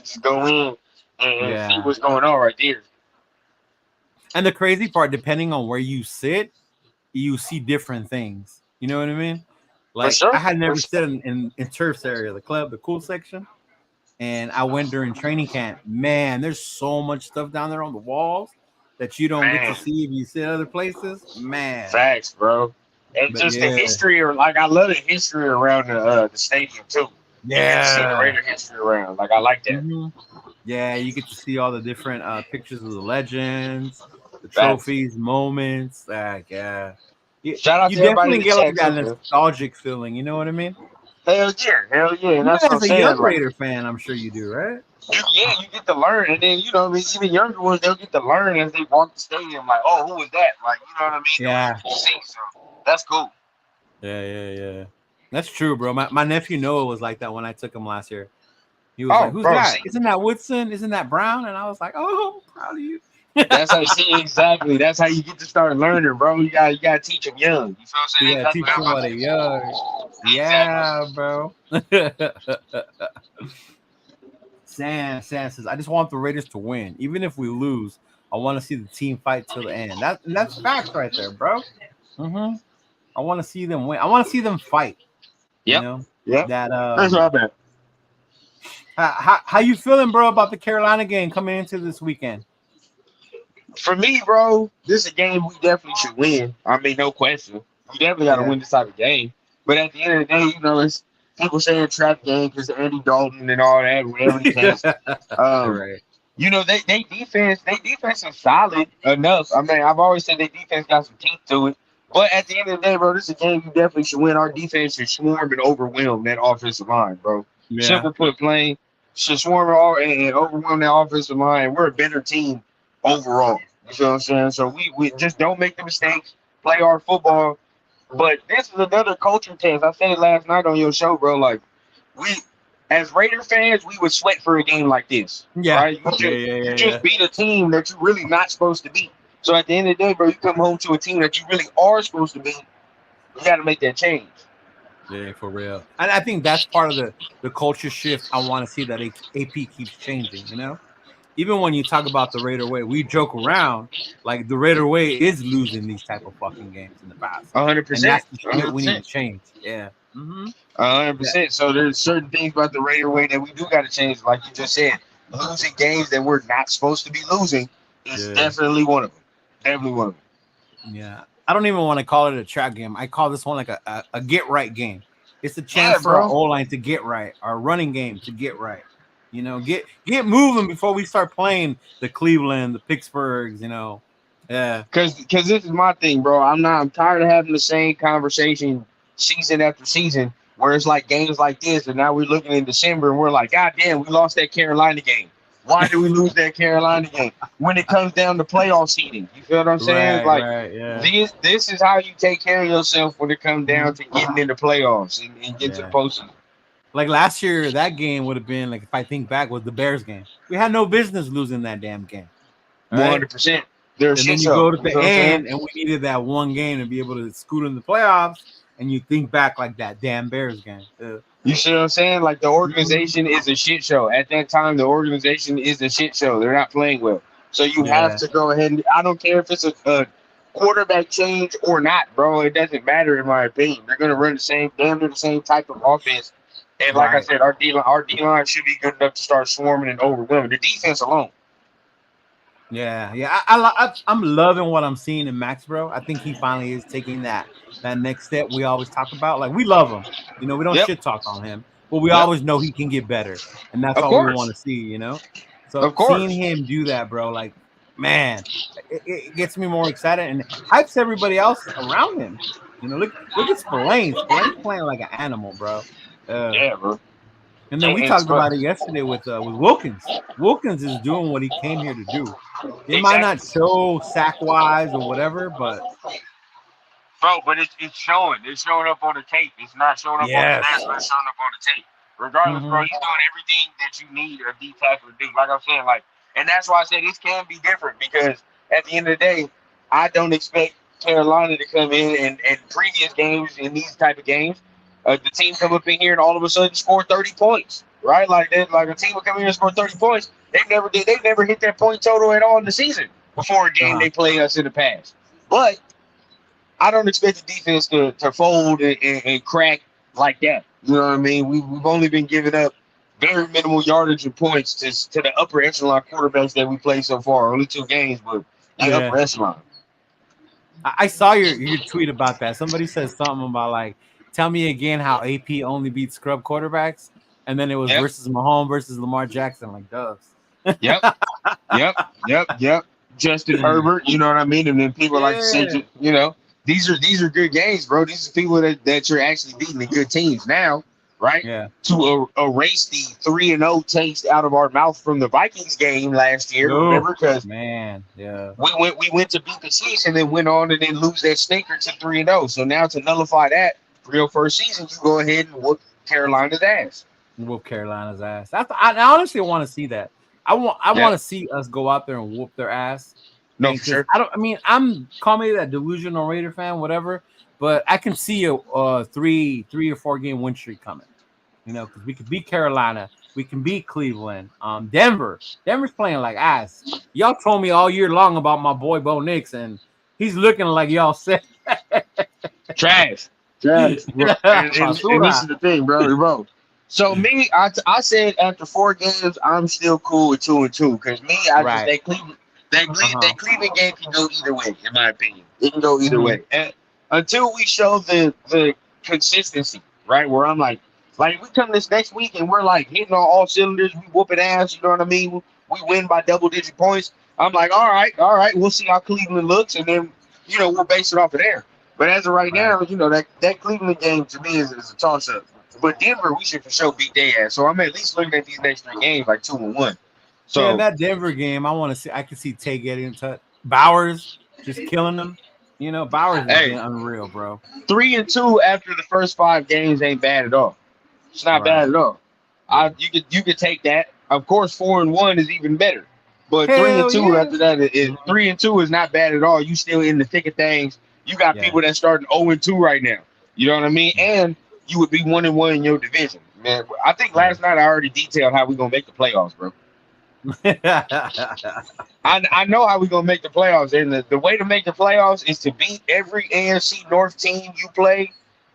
just go in and see Yeah. what's going on right there. And the crazy part, depending on where you sit, you see different things. You know what I mean? For Like I sure. had For never sure. sit in Turf's area, the club, the cool section, and I went during training camp. Man, there's so much stuff down there on the walls that you don't get to Man, see if you sit other places. Man, facts, bro. And but just the yeah, history, or like I love the history around the stadium too. You get to see the yeah. Raider history around. Like I like that. hmm Yeah, you get to see all the different pictures of the legends, the Facts. trophies, moments. Like, yeah, Shout out you to everybody in definitely the get like chat that too, man. nostalgic feeling. You know what I mean? Hell yeah, and Even that's what I'm as a saying. young Like, Raider fan, I'm sure you do, right? you get to learn, and then I mean, even younger ones, they'll get to learn as they walk the stadium. Like, oh, who was that? Like, you know what I mean? They'll Yeah, get to see. So that's cool. yeah. That's true, bro. My nephew Noah was like that when I took him last year. He was like, Oh, "Who's bro, that? see, Isn't that Woodson? Isn't that Brown?" And I was like, "Oh, I'm proud of you." that's how you see exactly. That's how you get to start learning, bro. You gotta teach them young. You feel what I'm saying? Yeah, Exactly teach what him I'm what about a to young. say. Exactly. Yeah, bro. Sam says, "I just want the Raiders to win, even if we lose. I want to see the team fight till the end." That's facts right there, bro. hmm I want to see them win. I want to see them fight. You Yep. know Yep. that. That's what I bet. How you feeling, bro, about the Carolina game coming into this weekend? For me, bro, this is a game we definitely should win. I mean, no question. We definitely got to Yeah. win this type of game. But at the end of the day, it's people saying trap game because of Andy Dalton and all that, whatever the case. Um, Right. they defense is solid enough. I mean, I've always said their defense got some teeth to it. But at the end of the day, bro, this is a game you definitely should win. Our defense should swarm and overwhelm that offensive line, bro. Yeah. Simple put plain, should swarm and overwhelm that offensive line. We're a better team overall. You feel what I'm saying? So we just don't make the mistakes, play our football. But this is another culture test. I said it last night on your show, bro. Like we as Raider fans, we would sweat for a game like this, Yeah. right? You Yeah. just beat a team that you're really not supposed to beat. So at the end of the day, bro, you come home to a team that you really are supposed to beat. You got to make that change. Yeah, for real. And I think that's part of the culture shift. I want to see that AP keeps changing. Even when you talk about the Raider way, we joke around like the Raider way is losing these type of fucking games in the past, A hundred and percent, that's the a shit hundred we need to percent, change. Yeah. a hundred Yeah. percent. So there's certain things about the Raider way that we do got to change. Like you just said, losing games that we're not supposed to be losing is Yeah. definitely one of them. Definitely one of them. Yeah. I don't even want to call it a trap game. I call this one like a get right game. It's a chance Yeah, for our bro. O line to get right, our running game to get right. Get moving before we start playing the Cleveland, the Pittsburghs. Yeah. Cause this is my thing, bro. I'm tired of having the same conversation season after season where it's like games like this, and now we're looking in December and we're like, God damn, we lost that Carolina game. Why did we lose that Carolina game? When it comes down to playoff seeding, you feel what I'm saying? Like Yeah. this is how you take care of yourself when it comes down Mhm. to getting into playoffs and get to the Yeah. postseason. Like last year, that game would have been like, if I think back, was the Bears game. We had no business losing that damn game. All right. 100%. They're a And then shit you show. go to You the feel what I'm saying? end, and we needed that one game to be able to scoot in the playoffs. And you think back like that damn Bears game. You see what I'm saying? Like the Mhm. organization is a shit show. At that time, the organization is a shit show. They're not playing well. So you have Yeah. to go ahead and I don't care if it's a quarterback change or not, bro. It doesn't matter in my opinion. They're gonna run the same damn near the same type of offense. And like I Right. said, our D line should be good enough to start swarming and overwhelming. The defense alone. Yeah. I'm loving what I'm seeing in Max, bro. I think he finally is taking that next step we always talk about. Like we love him. We don't Yep. shit talk on him, but we Yep. always know he can get better, and that's Of all we want course. to see. So Of seeing course. him do that, bro, like man, it gets me more excited and hypes everybody else around him. Look at Spillane. Spillane's playing like an animal, bro. Uh, Yeah, bro. and then we And talked about it yesterday with Wilkins. Wilkins is doing what he came here to do. It might not exactly. show sack wise or whatever, but Bro, but it's showing. It's showing up on the tape. It's not showing up on the stats, yes. but it's showing up on the tape. Regardless, bro, hmm he's doing everything that you need a D tackle to do. Like I'm saying, and that's why I said this can be different because at the end of the day, I don't expect Carolina to come in and previous games in these type of games, the team come up in here and all of a sudden score 30 points. right? Like that, like a team would come in and score 30 points. They never hit that point total at all in the season before a game Uh-huh. they play us in the past. But I don't expect the defense to fold and crack like that. You know what I mean? We've only been giving up very minimal yardage and points to the upper echelon quarterbacks that we played so far. Only 2 games, but the Yeah. upper echelon. I saw your tweet about that. Somebody said something about like, tell me again how AP only beats scrub quarterbacks, and then it was Yep, versus Mahomes versus Lamar Jackson, like doves. yep, yep. Justin Herbert, you know what I mean? And then people like to say, Yeah. you know, these are good games, bro. These are people that you're actually beating the good teams now, right? Yeah. To erase the 3-0 taste out of our mouth from the Vikings game last year, Oh remember? Because man. Yeah. we went to beat the Chiefs and then went on and then lose that stinker to 3-0. So now to nullify that for your first season, you go ahead and whoop Carolina's ass. Whoop Carolina's ass. I honestly want to see that. I want Yeah, to see us go out there and whoop their ass. no, And for because sure. I don't, I mean, I'm call me that delusional Raider fan, whatever. But I can see a three or 4 game win streak coming. You know, because we could beat Carolina, we can beat Cleveland, Denver's playing like ass. Y'all told me all year long about my boy Bo Nix, and he's looking like y'all said. Trash. Trash. And this Basura. is the thing, bro. So me, I said after 4 games, I'm still cool with 2-2. Because me, I just Right. that Uh-huh. Cleveland game can go either way, in my opinion. It can go either Hmm. way. And until we show the consistency, right? Where I'm like we come this next week and we're like hitting on all cylinders, we whooping ass, you know what I mean? We win by double digit points. I'm like, all right, we'll see how Cleveland looks, and then we'll base it off of there. But as of right Right. now, that Cleveland game to me is a toss up. But Denver, we should for sure beat their ass. So I'm at least looking at these next 3 games like 2-1. Yeah, So that Denver game, I want to see. I can see Tay getting in touch. Bowers just killing them. You know, Bowers has hey, been unreal, bro. 3-2 after the first 5 games ain't bad at all. It's not Right. bad at all. Yeah. You could take that. Of course, 4-1 is even better. But three and Hell two yeah. after that is Mhm. 3-2 is not bad at all. You still in the thick of things. You got Yeah. people that starting 0-2 right now. You know what I mean? And you would be 1-1 in your division. Man, I think Yeah. last night I already detailed how we gonna make the playoffs, bro. I know how we gonna make the playoffs, and the way to make the playoffs is to beat every AFC North team you play,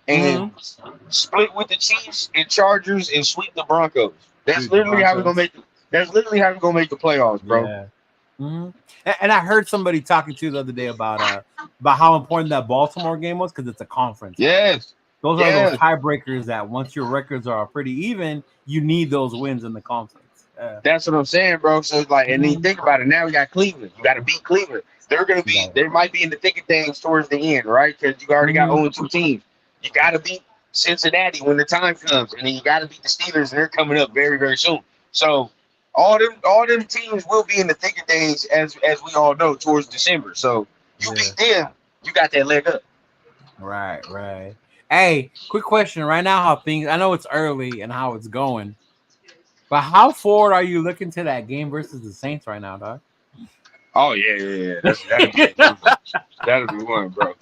Hmm. and split with the Chiefs and Chargers and sweep the Broncos. That's Dude, the literally how we gonna Broncos. make. That's literally how we gonna make the playoffs, bro. Yeah. Hmm. And I heard somebody talking to the other day about how important that Baltimore game was because it's a conference game. Yes, Those are those yes. tiebreakers that once your records are pretty even, you need those wins in the conference. Yeah. That's what I'm saying, bro. So it's like, and then you Hmm. think about it. Now we got Cleveland. You got to beat Cleveland. They're gonna You be. got it. They might be in the thick of things towards the end, right? Because you already got Hmm. 0-2 teams. You got to beat Cincinnati when the time comes, and then you got to beat the Steelers, and they're coming up very, very soon. So all them teams will be in the thick of things, as we all know, towards December. So you Yeah. beat them, you got that leg up. Right, right. Hey, quick question right now how things I know it's early and how it's going, but how forward are you looking to that game versus the Saints right now, dog? Oh yeah. That'll be that'll be one, bro.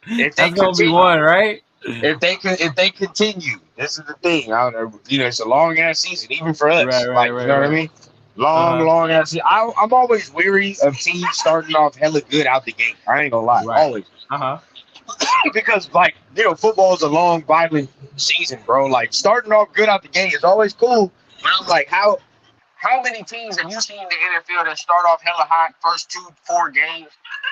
If they That's gonna be continue, one, right? if they continue, this is the thing. It's a long ass season, even for Right, us. right, Like, you right, know what I right. mean? Long, Uh-huh. long ass season. I'm always weary of teams starting off hella good out the gate. I ain't gonna lie, Right. always. Uh-huh. Because like football is a long, violent season, bro. Like starting off good out the gate is always cool. But I'm like, how many teams have you seen in the NFL that start off hella hot first 2-4 games,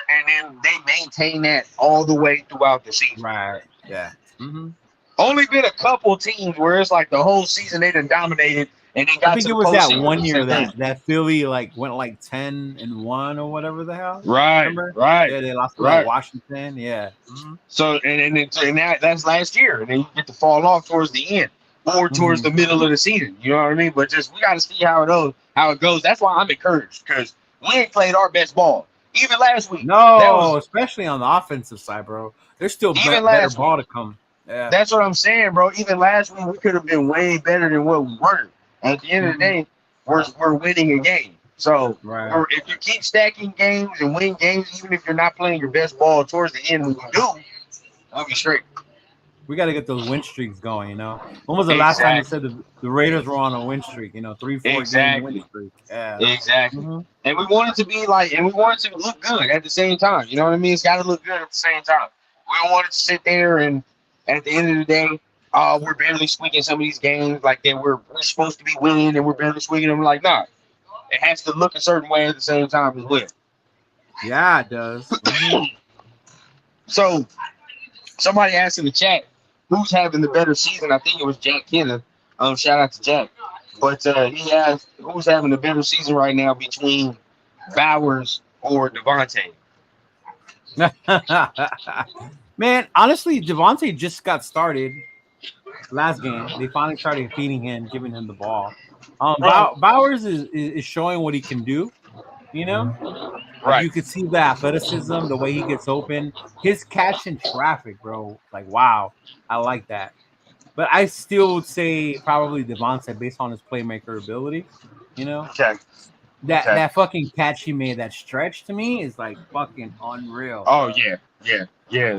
and then they maintain that all the way throughout the season? Right. Yeah. Hmm. Only been a couple teams where it's like the whole season they done dominated and then I got think to it the was that postseason. one It's year the thing. that Philly like went like 10-1 or whatever the hell. Right, Remember? right, Yeah, they lost to like right. Washington. Yeah. Hmm. So and that's last year, and then you get to fall off towards the end or towards Hmm. the middle of the season. You know what I mean? But just we got to see how it goes. That's why I'm encouraged because we ain't played our best ball even last week. That No, was especially on the offensive side, bro. There's still even better last week. ball to come. Yeah. That's what I'm saying, bro. Even last week we could have been way better than what we were. At the end of the Hmm. day, we're winning a game. So Right. if you keep stacking games and win games, even if you're not playing your best ball towards the end, when you do, we'll be straight. We got to get those win streaks going. When was the last time you Exactly. said the Raiders were on a win streak? 3-4 game win Exactly. streak. Yeah. Exactly. Hmm. And we want it to be like, and we want it to look good at the same time. You know what I mean? It's got to look good at the same time. We don't want it to sit there and at the end of the day, we're barely squeaking some of these games like that we're supposed to be winning and we're barely squeaking them. Like, nah, it has to look a certain way at the same time as well. Yeah, it does. Mm-hmm. So somebody asked in the chat, who's having the better season? I think it was Jack Kenner. Shout out to Jack. But he asked, who's having the better season right now between Bowers or Devontae? Man, honestly, Devontae just got started last game. They finally started feeding him, giving him the ball. Bowers is showing what he can do. Like you Right. could see the athleticism, the way he gets open, his catch in traffic, bro. Like, wow, I like that. But I still would say probably Devontae based on his playmaker ability. Okay. That fucking catch he made, that stretch to me is like fucking unreal. Oh, yeah.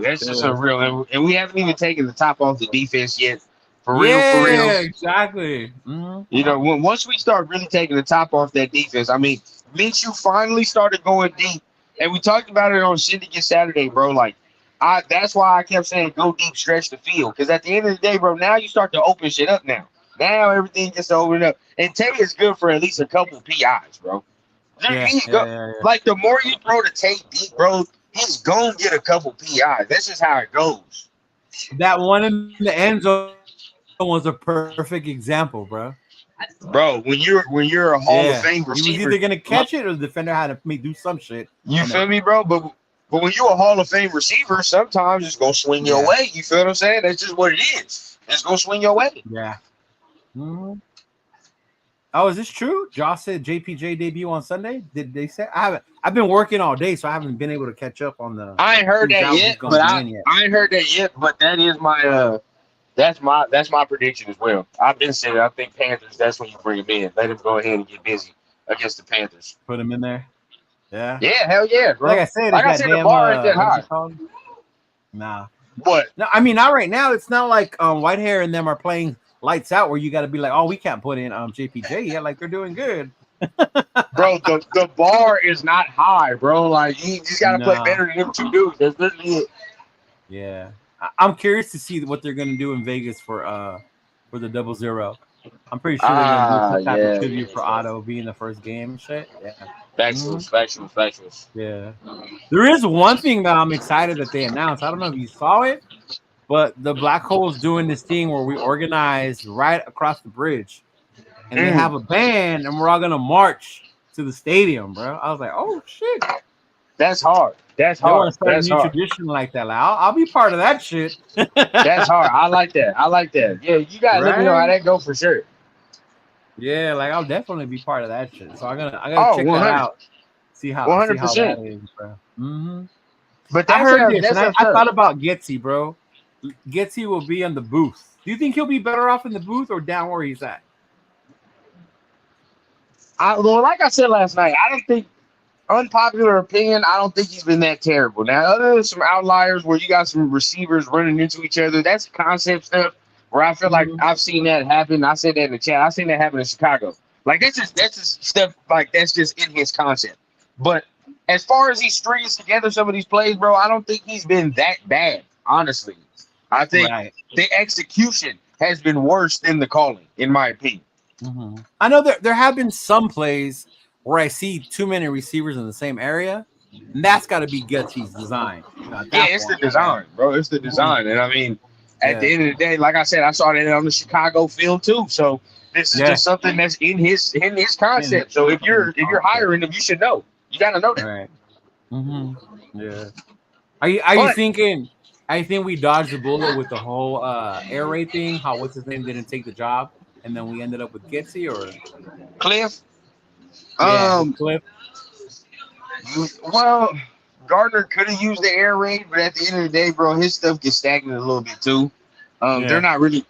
That's just a real, and we haven't even taken the top off the defense yet. For real. Exactly. Mm-hmm. Once we start really taking the top off that defense, I mean, Minshew finally started going deep, and we talked about it on Syndicate Saturday, bro. Like, that's why I kept saying go deep, stretch the field, because at the end of the day, bro, now you start to open shit up now. Now everything gets to open up, and Tate is good for at least a couple PIs, bro. Yeah. Like, the more you throw the Tate deep, bro, he's gonna get a couple PIs. That's just how it goes. That one in the end zone was a perfect example, bro. Bro, when you're a Hall of Fame receiver, he was either gonna catch it or the defender had to do some shit. You feel me, bro? But when you're a Hall of Fame receiver, sometimes it's gonna swing your way. You feel what I'm saying? That's just what it is. It's gonna swing your way. Yeah. Mm-hmm. Oh, is this true? Josh said JPJ debut on Sunday. Did they say? I haven't. I've been working all day, so I haven't been able to catch up on the. I ain't heard that yet, but I ain't heard that yet. But that is my that's my prediction as well. I've been saying I think Panthers. That's when you bring him in. Let him go ahead and get busy against the Panthers. Put him in there. Yeah. Yeah. Hell yeah, bro. Like I said, the bar ain't that high. Nah. What? No, I mean not right now. It's not like Whitehair and them are playing lights out where you got to be like, oh, we can't put in JPJ yet. Like they're doing good. Bro, the bar is not high, bro. Like you just gotta play better than them two dudes. That's literally it. Yeah, I'm curious to see what they're gonna do in Vegas for the 0-0. I'm pretty sure they're gonna do some type of tribute for Otto being the first game and shit. Yeah. Factuals. Yeah. There is one thing that I'm excited that they announced. I don't know if you saw it, but the Black Hole's doing this thing where we organize right across the bridge. And they have a band, and we're all gonna march to the stadium, bro. I was like, "Oh shit, that's hard. That's hard. Want to start that's a new tradition like that. Like, I'll be part of that shit." That's hard. I like that. Yeah, you gotta let me know how that go for sure. Yeah, like I'll definitely be part of that shit. So I gotta check that out. See how 100%. That is, bro. Mm-hmm. But I heard this, and I thought about Getsy, bro. Getsy will be in the booth. Do you think he'll be better off in the booth or down where he's at? Well, like I said last night, I don't think, unpopular opinion, I don't think he's been that terrible. Now, other than some outliers where you got some receivers running into each other, that's concept stuff where I feel like I've seen that happen. I said that in the chat. I've seen that happen in Chicago. Like, that's just stuff, like, that's just in his concept. But as far as he strings together some of these plays, bro, I don't think he's been that bad, honestly. I think the execution has been worse than the calling, in my opinion. Mm-hmm. I know there have been some plays where I see too many receivers in the same area, and that's got to be Getsy's design. It's the design, bro. It's the design, and I mean, at the end of the day, like I said, I saw that on the Chicago field too. So this is just something that's in his concept. So if you're hiring him, you should know. You got to know that. Right. Mm-hmm. Yeah. Are you thinking? I think we dodged the bullet with the whole air raid thing. How what's his name didn't take the job. And then we ended up with Getsy or Cliff. Cliff. Well, Gardner could have used the air raid, but at the end of the day, bro, his stuff gets stagnant a little bit too. They're not really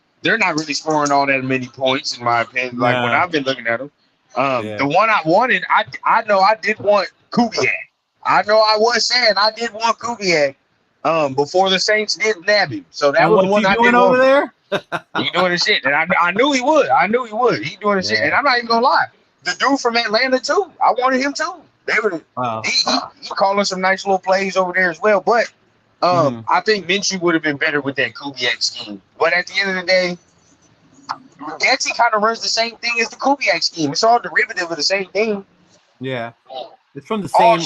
scoring all that many points, in my opinion. Like when I've been looking at them, the one I wanted, I know I did want Kubiak. I know I was saying I did want Kubiak. before the Saints did nab him. So that And was the what's one he I doing didn't over want. there? He doing the shit, and I knew he would. I knew he would. He doing the shit, and Yeah. I'm not even gonna lie. The dude from Atlanta too. I wanted him too. They were Wow. he calling some nice little plays over there as well. But Mm-hmm. I think Minshew would have been better with that Kubiak scheme. But at the end of the day, Getsy kind of runs the same thing as the Kubiak scheme. It's all derivative of the same thing. Yeah. It's from the All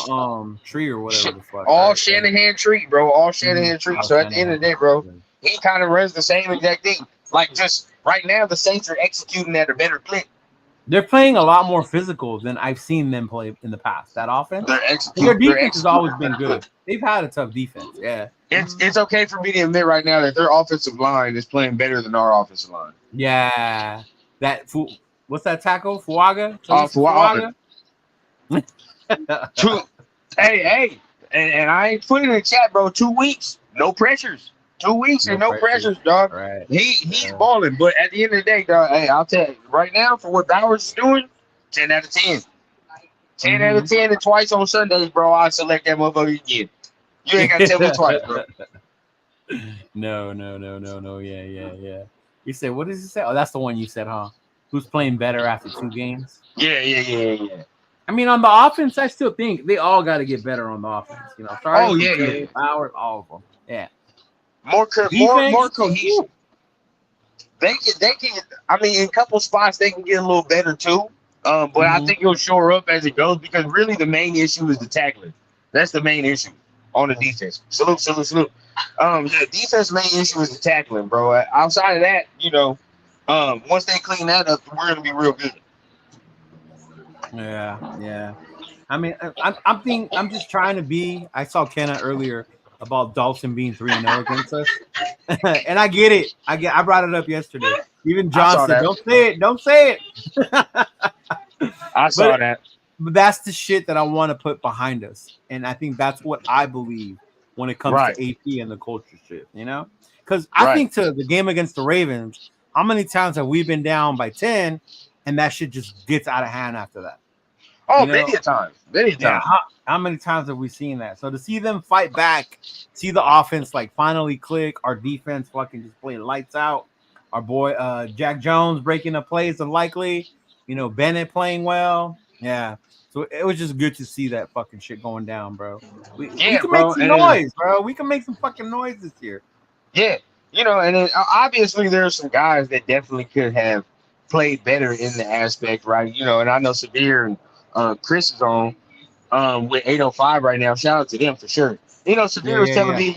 same tree or whatever the fuck, all right? Yeah. Shanahan tree, bro. All Mm-hmm. Shanahan tree. Oh, So at the end of Shanahan. the day, bro, Yeah. he kind of runs the same exact thing. Like just right now, the Saints are executing at a better clip. They're playing a lot more physical than I've seen them play in the past. That offense, They're their executing. They're defense has always been executing. good. They've had a tough defense. Yeah. It's okay for me to admit right now that their offensive line is playing better than our offensive line. Yeah. What's that tackle? Fuaga? For Talisa Fuaga? two, hey, and I ain't put it in the chat, bro. 2 weeks, no pressures. 2 weeks No and no pressure. pressures, dog. Right. He's balling, but at the end of the day, dog. Hey, I'll tell you right now for what Bowers is doing, 10 out of 10. 10 out of 10, and twice on Sundays, bro. I select that motherfucker again. You ain't gotta tell me twice, bro. No. Yeah. You said, what does he say? Oh, that's the one you said, huh? Who's playing better after 2 games? Yeah. I mean, on the offense, I still think they all got to get better on the offense. You know, starting Oh from yeah. TJ Powers, all of them. Yeah. More Defense, cohesion. They can. I mean, in a couple spots they can get a little better too. But I think he'll shore up as it goes because really the main issue is the tackling. That's the main issue on the defense. Salute. The defense main issue is the tackling, bro. Outside of that, once they clean that up, we're gonna be real good. Yeah. I mean, I'm just trying to be. I saw Kenna earlier about Dalton being 3-0 against us, and I get it. I brought it up yesterday. Even John said, "Don't say it." I saw that. But that's the shit that I want to put behind us, and I think that's what I believe when it comes to AP and the culture shit. You know, because I think to the game against the Ravens, how many times have we been down by 10, and that shit just gets out of hand after that? Oh, many times. Yeah, how many times have we seen that? So to see them fight back, see the offense like finally click, our defense fucking just play lights out. Our boy Jack Jones breaking the plays unlikely, Bennett playing well. Yeah. So it was just good to see that fucking shit going down, bro. We can make some noise, bro. We can make some fucking noise this year. Yeah. And then obviously there's some guys that definitely could have played better in the aspect, right? And I know Severe and Chris is on with 805 right now. Shout out to them for sure. Severe was telling me,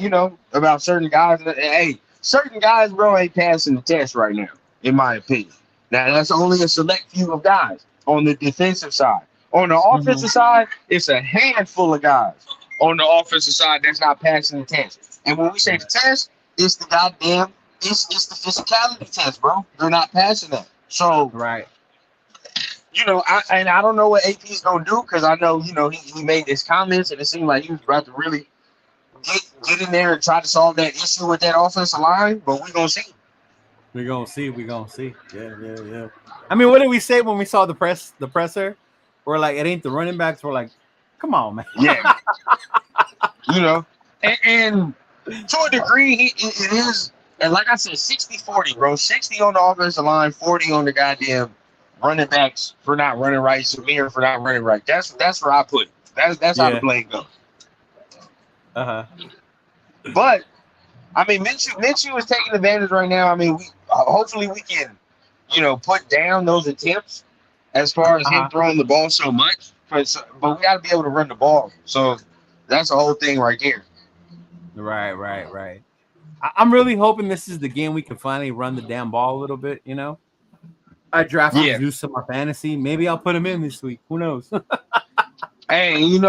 about certain guys. Hey, certain guys, bro, ain't passing the test right now, in my opinion. Now, that's only a select few of guys on the defensive side. On the offensive side, it's a handful of guys on the offensive side that's not passing the test. And when we say the test, it's the goddamn, it's the physicality test, bro. They're not passing that. So, right. I don't know what AP is gonna do because I know, he made his comments and it seemed like he was about to really get in there and try to solve that issue with that offensive line. But we're gonna see. We're gonna see. Yeah. I mean, what did we say when we saw the presser? We're like, it ain't the running backs. We're like, come on, man. Yeah. And to a degree, it is. And like I said, 60-40, bro. 60 on the offensive line, 40 on the goddamn running backs for not running right, Samir for not running right. That's where I put it. That's how the blame goes. But I mean, Minshew is taking advantage right now. I mean, hopefully we can, put down those attempts as far as him throwing the ball so much. But we got to be able to run the ball. So that's the whole thing right there. Right. I'm really hoping this is the game we can finally run the damn ball a little bit. I drafted Zeus in my fantasy. Maybe I'll put him in this week. Who knows? Hey,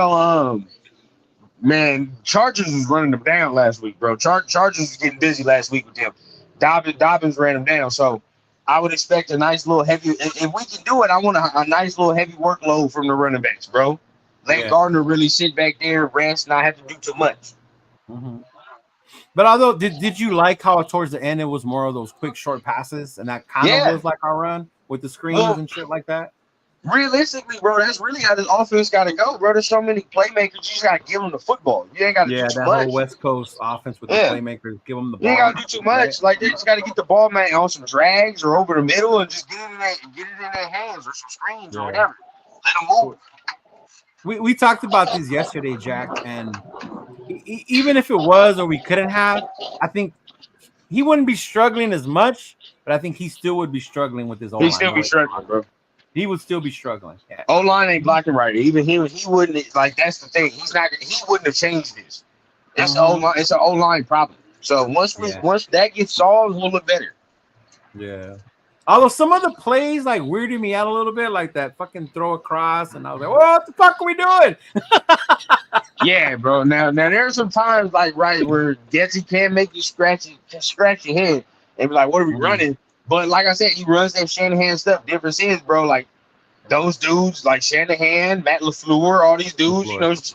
man, Chargers was running them down last week, bro. Chargers was getting busy last week with them. Dobbins ran them down. So I would expect a nice little heavy. If we can do it, I want a nice little heavy workload from the running backs, bro. Let Gardner really sit back there, rest, not have to do too much. Mm-hmm. But although, did you like how towards the end it was more of those quick short passes, and that kind of was like our run with the screens and shit like that? realistically, bro, that's really how this offense got to go, bro. There's so many playmakers. You just got to give them the football. You ain't got to do Yeah, too that whole much. West Coast offense with the Yeah, playmakers, give them the you ain't ball. got to do too Right? much. Like they just got to get the ball, man, on some drags or over the middle and just get it in their hands or some screens or Yeah. whatever. Let them move. We talked about this yesterday, Jack, and even if it was or we couldn't have, I think he wouldn't be struggling as much, but I think he still would be struggling with his O He line. still be struggling, bro. He would still be struggling. Yeah. O line ain't blocking right. Even he wouldn't like. That's the thing. He's not. He wouldn't have changed this. It's the O line. It's an O line problem. So once that gets solved, we'll look better. Yeah. Although some of the plays like weirded me out a little bit, like that fucking throw across, and I was like, "What the fuck are we doing?" Yeah, bro. Now there's some times like where Desi can make you scratch your head and be like, "What are we running?" But like I said, he runs that Shanahan stuff. Difference is, bro, like those dudes like Shanahan, Matt LaFleur, all these dudes,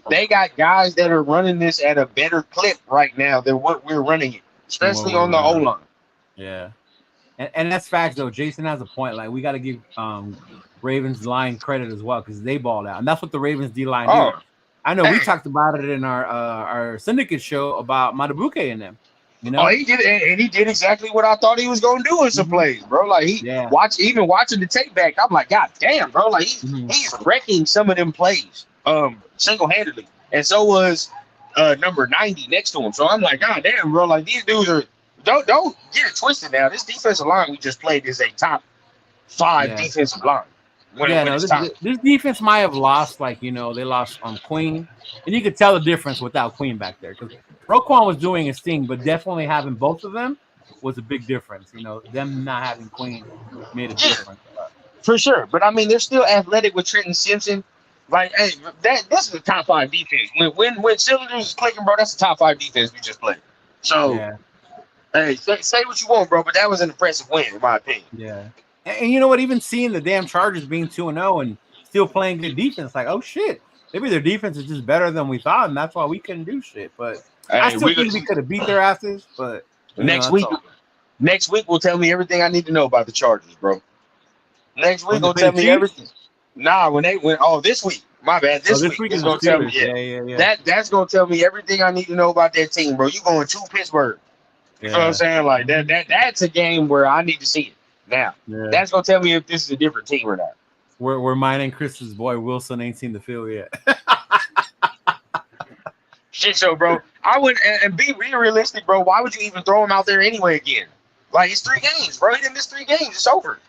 they got guys that are running this at a better clip right now than what we're running it, especially on the O line. Yeah. And that's facts though. Jason has a point. Like we got to give Ravens line credit as well because they balled out, and that's what the Ravens D line do. I know we talked about it in our syndicate show about Matabuke and them. You know, he did, and he did exactly what I thought he was gonna do in some plays, bro. Like even watching the take back, I'm like, God damn, bro. Like he's wrecking some of them plays, single handedly, and so was number 90 next to him. So I'm like, God damn, bro. Like these dudes are. Don't get it twisted now. This defensive line we just played is a top 5 defensive line. This defense might have lost, like, they lost on Queen. And you could tell the difference without Queen back there. Because Roquan was doing his thing, but definitely having both of them was a big difference. Them not having Queen made a difference. For sure. But, I mean, they're still athletic with Trenton Simpson. Like, hey, this is a top 5 defense. When cylinders is clicking, bro, that's the top 5 defense we just played. So, hey, say what you want, bro, but that was an impressive win, in my opinion. Yeah. And you know what? Even seeing the damn Chargers being 2-0 and still playing good defense, like, oh, shit. Maybe their defense is just better than we thought, and that's why we couldn't do shit. But I still think we could have beat their asses. But next week will tell me everything I need to know about the Chargers, bro. Next week will tell me everything. Nah, this week. My bad. This week is gonna tell me. Yeah. That's gonna tell me everything I need to know about that team, bro. You going to Pittsburgh? You know what I'm saying? Like that's a game where I need to see it now. Yeah. That's gonna tell me if this is a different team or not. Where mine and Chris's boy Wilson ain't seen the field yet. Shit show, bro. I would and be realistic, bro. Why would you even throw him out there anyway again? Like it's 3 games, bro. He didn't miss 3 games. It's over.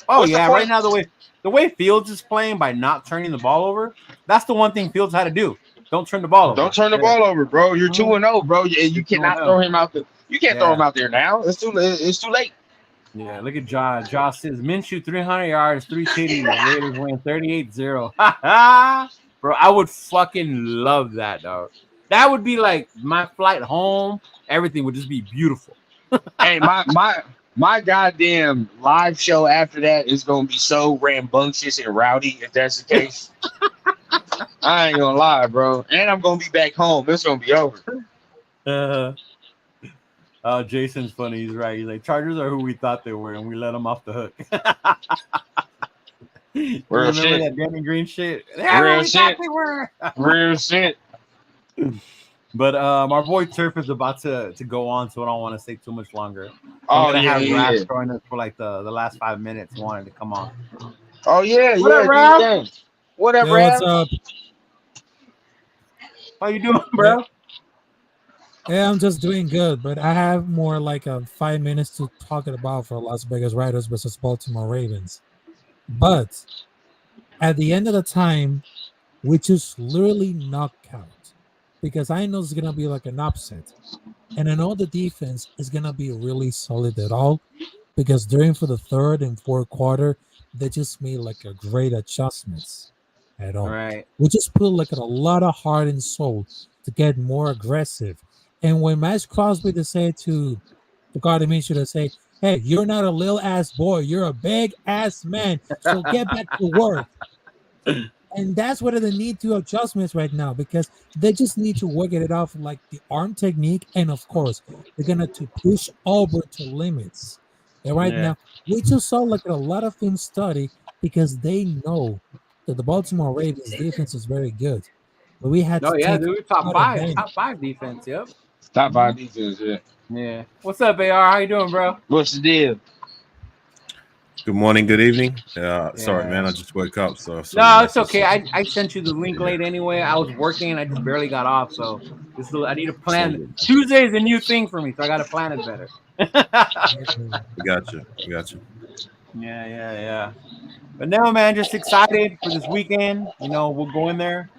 Oh yeah, right now the way Fields is playing by not turning the ball over, that's the one thing Fields had to do. Don't turn the ball over. Don't turn the ball over, bro. You're 2-0, bro. You cannot throw him out there. You can't throw him out there now. It's too late. Yeah, look at Josh. Josh says Minshew 300 yards, 3 TDs. Raiders win 38-0. Bro, I would fucking love that, dog. That would be like my flight home. Everything would just be beautiful. Hey, my goddamn live show after that is gonna be so rambunctious and rowdy if that's the case. I ain't gonna lie, bro. And I'm gonna be back home. It's gonna be over. Jason's funny. He's right. He's like, Chargers are who we thought they were, and we let them off the hook. Remember that Danny Green shit? Real shit. Real shit. But our boy Turf is about to go on, so I don't want to say too much longer. So I'm gonna have Raph join us for like the last 5 minutes. Wanted to come on. Oh yeah, what up, Raph? What up, Raph? What's up? How you doing, bro? Yeah, I'm just doing good, but I have more like 5 minutes to talk about for Las Vegas Raiders versus Baltimore Ravens. But at the end of the time, we just literally knockout because I know it's gonna be like an upset, and I know the defense is gonna be really solid at all because during for the third and fourth quarter, they just made like a great adjustments at all. Right. We just put like a lot of heart and soul to get more aggressive. And when Max Crosby to say to Gardner Minshew to say, hey, you're not a little ass boy, you're a big ass man, so get back to work. And that's what they need to adjustments right now because they just need to work it off like the arm technique. And of course, they're gonna to push over to limits. And right now, we just saw like a lot of film study because they know that the Baltimore Ravens defense is very good. But we had Oh to yeah, take dude, top out of five, them. top five defense. Yep. Top five defense. Yeah. Yeah. What's up, AR? How you doing, bro? What's the deal? Good morning, good evening. Sorry, Yeah. man. I just woke up, so I saw No, your it's message. okay. I sent you the link late anyway. I was working. I just barely got off, so I need to plan. good. Tuesday is a new thing for me, so I got to plan it better. I got you. I got you. Yeah. But no, man, just excited for this weekend. You know, we'll go in there.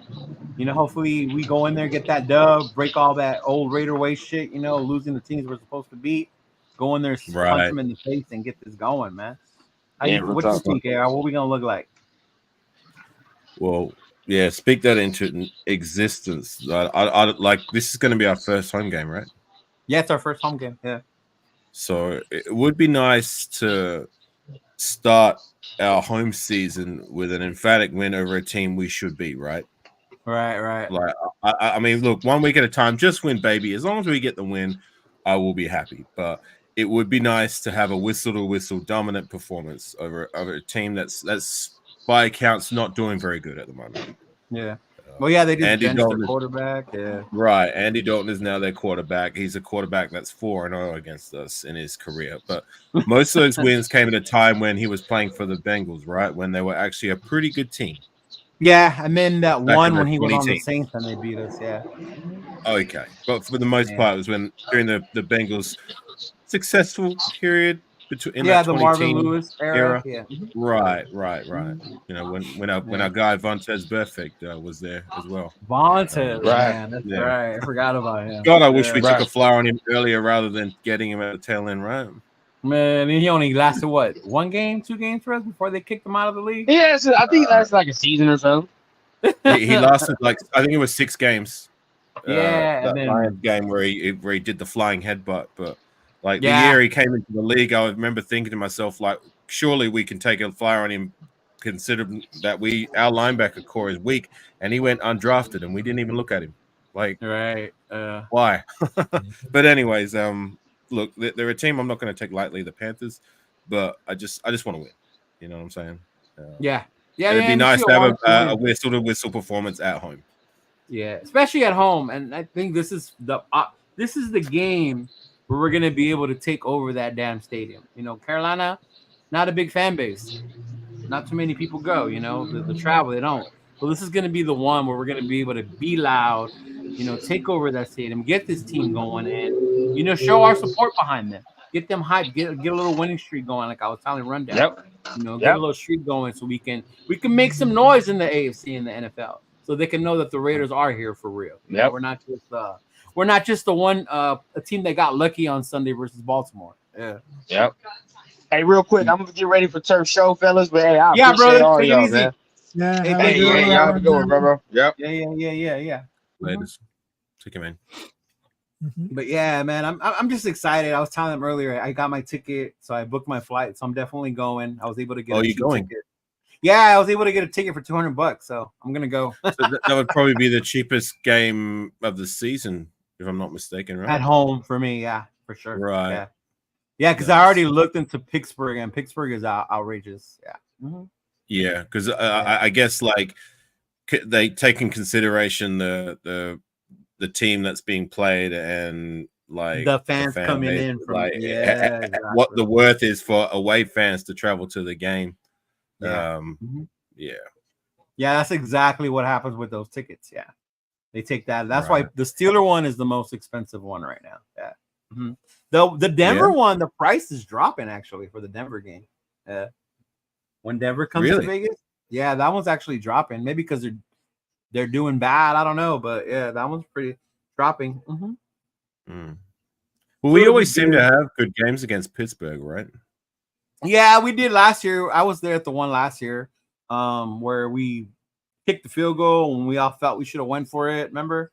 You know, hopefully we go in there, get that dub, break all that old Raider way shit. You know, losing the teams we're supposed to beat. Go in there, punch Right. them in the face, and get this going, man. Yeah, What you think, AR? What we gonna look like? Well, yeah. Speak that into existence. I like this is going to be our first home game, right? Yeah, it's our first home game. Yeah. So it would be nice to start our home season with an emphatic win over a team we should beat, right? Right. Like, I mean, look, 1 week at a time, just win, baby. As long as we get the win, I will be happy. But it would be nice to have a whistle-to-whistle dominant performance over a team that's by accounts not doing very good at the moment. Yeah. Well, yeah, they just Andy benched their Dalton quarterback. Yeah. Right. Andy Dalton is now their quarterback. He's a quarterback that's 4-0 against us in his career. But most of those wins came at a time when he was playing for the Bengals, right? When they were actually a pretty good team. Yeah, and then that Back one in when the he was on the 2010s. Saints and they beat us. Yeah. Okay. But for the most part, it was when during the Bengals' successful period in that the Marvin 2010 Lewis era. Yeah. Right. You know, when our guy Vontez Burfict was there as well. Vontez, Right. man, that's Yeah. right. I forgot about him. God, I wish we Right. took a flower on him earlier rather than getting him at the tail end, right? Man, and he only lasted what, 1 game, 2 games for us before they kicked him out of the league. Yeah, so I think that's like a season or so. He lasted like I think it was 6 games. Yeah, that and then Lions game where he did the flying headbutt. But like the Yeah. year he came into the league, I remember thinking to myself, like, surely we can take a flyer on him, considering that our linebacker core is weak, and he went undrafted, and we didn't even look at him. Like, right. why? But anyways, look, they're a team I'm not going to take lightly, the Panthers, but I just want to win. You know what I'm saying? Yeah. It'd be nice to have a whistle performance at home. Yeah, especially at home, and I think this is the game where we're gonna be able to take over that damn stadium. You know, Carolina, not a big fan base, not too many people go. You know, the travel they don't. So this is gonna be the one where we're gonna be able to be loud. You know, take over that stadium, get this team going, and show our support behind them. Get them hyped. Get a little winning streak going, like I was telling Rundown. Yep. Get a little streak going so we can make some noise in the AFC and the NFL. So they can know that the Raiders are here for real. Yep. We're not just the one a team that got lucky on Sunday versus Baltimore. Yeah. Yep. Hey, real quick, I'm gonna get ready for turf show, fellas. But hey, I appreciate brother, all take it y'all, easy. man. Yeah, Hey, have a thank good you. one, Y'all have a good one, bro. Yep. Yeah. Ladies, take him in. But yeah, man, I'm just excited. I was telling them earlier, I got my ticket, so I booked my flight, so I'm definitely going. I was able to get a cheap ticket. Yeah, I was able to get a ticket for $200, so I'm gonna go. So that would probably be the cheapest game of the season, if I'm not mistaken, right? At home for me, yeah, for sure. Right. Yeah, because I already looked into Pittsburgh, and Pittsburgh is outrageous. Yeah. Yeah, because I guess like they take in consideration the team that's being played and like the fans coming in from like exactly. what the worth is for away fans to travel to the game. Yeah. Yeah, that's exactly what happens with those tickets. Yeah, they take that. That's why the Steeler one is the most expensive one right now. Yeah. The Denver one, the price is dropping actually for the Denver game. When Denver comes to Vegas, yeah, that one's actually dropping. Maybe because they're doing bad. I don't know, but yeah, that one's pretty dropping. Well, we always seem to have good games against Pittsburgh, right? Yeah, we did last year. I was there at the one last year, where we kicked the field goal and we all felt we should have went for it. Remember?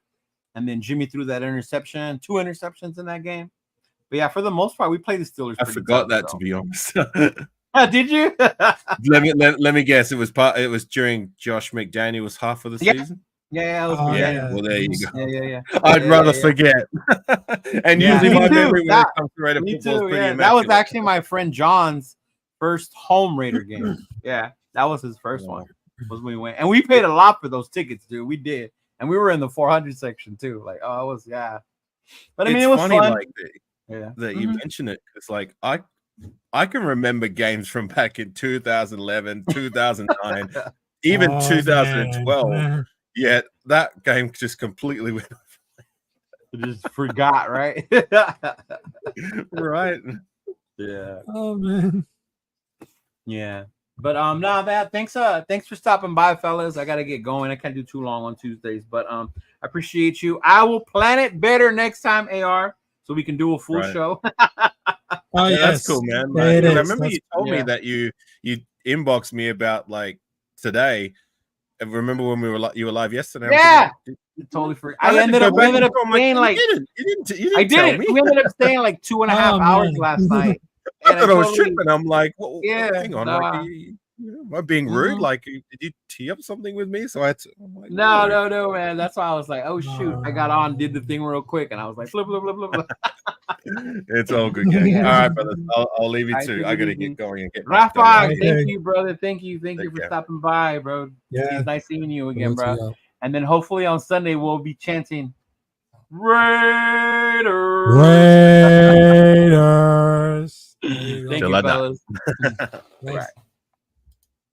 And then Jimmy threw that interception, 2 interceptions in that game. But yeah, for the most part, we played the Steelers. I forgot that, to be honest. Did you? let me guess. It was during Josh McDaniel's half of the season. Yeah. Well, there you go. Yeah. I'd rather forget. And usually my memory when it comes to Raider football is pretty immaculate. That was actually my friend John's first home Raider game. Yeah. That was his first one. Was when we went, and we paid a lot for those tickets, dude. We did, and we were in the 400 section too. Like, oh, it was But I mean, it's it was funny, fun. like that you mentioned it. It's like I can remember games from back in 2011, 2009, even 2012. Man. Yet that game just completely went Just forgot, right? right. Yeah. Oh man. Yeah. But no, that thanks for stopping by, fellas. I gotta get going. I can't do too long on Tuesdays, but I appreciate you. I will plan it better next time, AR, so we can do a full show. Oh yeah, yes, that's cool, man. Yeah, it I is. remember you told me that you inboxed me about like today. I remember when you were live yesterday. Yeah, totally free. We ended up staying like you didn't I did tell it. me. We ended up staying like 2.5 hours last night. I thought I was tripping. I'm like, well, hang on, like, am I being rude? Like, did you tee up something with me? So I'm like, no, man. That's why I was like, oh shoot, I got on, did the thing real quick, and I was like, flip. It's all good, gang. All right, brothers. I'll leave you to. I gotta get going and get. Rafa, thank you, brother. Thank you for stopping by, bro. Yeah, it's nice seeing you again, bro. And then hopefully on Sunday we'll be chanting Raiders. Raiders. Thank you, fellas. Right.